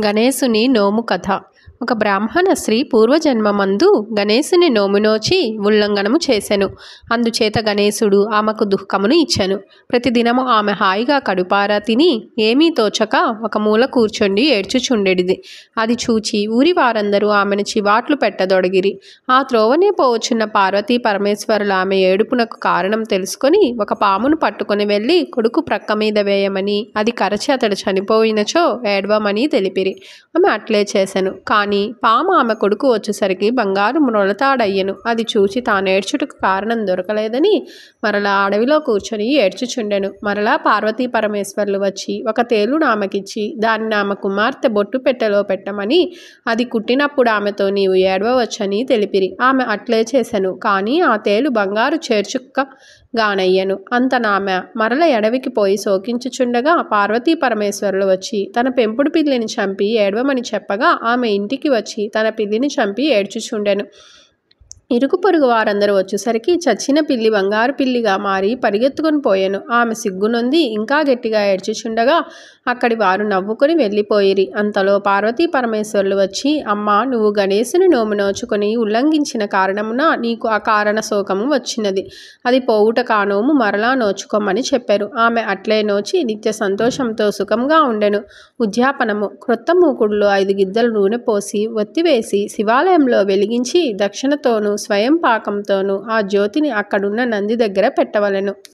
గణేశుని నోము కథ. ఒక బ్రాహ్మణ స్త్రీ పూర్వజన్మమందు గణేశుని నోము నోచి ఉల్లంఘనము చేసెను. అందుచేత గణేశుడు ఆమెకు దుఃఖమును ఇచ్చెను. ప్రతిదినము ఆమె హాయిగా కడుపారా తిని ఏమీ తోచక ఒక మూల కూర్చొండి ఏడ్చుచుండెడిది. అది చూచి ఊరి వారందరూ ఆమెను చివాట్లు పెట్టదొడగిరి. ఆ త్రోవనే పోవచ్చున్న పార్వతీ పరమేశ్వరులు ఆమె ఏడుపునకు కారణం తెలుసుకొని ఒక పామును పట్టుకొని వెళ్ళి కొడుకు ప్రక్క మీద వేయమని, అది కరచి అతడు చనిపోయినచో ఏడవమని తెలిపిరి. ఆమె అట్లే చేసెను. కానీ పాము ఆమె కొడుకు వచ్చేసరికి బంగారు మొలతాడయ్యెను. అది చూచి తాను ఏడ్చుటకు కారణం దొరకలేదని మరలా అడవిలో కూర్చొని ఏడ్చుచుండెను. మరలా పార్వతీ పరమేశ్వర్లు వచ్చి ఒక తేలును ఆమెకిచ్చి దానిని ఆమె కుమార్తె బొట్టు పెట్టెలో పెట్టమని, అది కుట్టినప్పుడు ఆమెతో నీవు ఏడవవచ్చని తెలిపిరి. ఆమె అట్లే చేసెను. కానీ ఆ తేలు బంగారు చేర్చుక్కగానయ్యెను. అంతనామె మరల ఎడవికి పోయి శోకించుచుండగా పార్వతీ పరమేశ్వరులు వచ్చి తన పెంపుడు పిల్లిని చంపి ఏడవమని చెప్పగా ఆమె ఇంటికి వచ్చి తన పిల్లిని చంపి ఏడ్చుచుండెను. ఇరుగు పొరుగు వారందరూ వచ్చేసరికి చచ్చిన పిల్లి బంగారు పిల్లిగా మారి పరిగెత్తుకొని పోయెను. ఆమె సిగ్గునొంది ఇంకా గట్టిగా ఏడ్చుచుండగా అక్కడి వారు నవ్వుకొని వెళ్ళిపోయిరి. అంతలో పార్వతీ పరమేశ్వరులు వచ్చి, అమ్మా, నువ్వు గణేశుని నోము నోచుకొని ఉల్లంఘించిన కారణమున నీకు అకారణ శోకము వచ్చినది. అది పోవుట కానోము మరలా నోచుకోమని చెప్పారు. ఆమె అట్లే నోచి నిత్య సంతోషంతో సుఖంగా ఉండెను. ఉద్యాపనము. క్రొత్త మూకుడులో 5 గిద్దలు నూనె పోసి ఒత్తివేసి శివాలయంలో వెలిగించి దక్షిణతోనూ స్వయం పాకంతోనూ ఆ జ్యోతిని అక్కడున్న నంది దగ్గర పెట్టవలెను.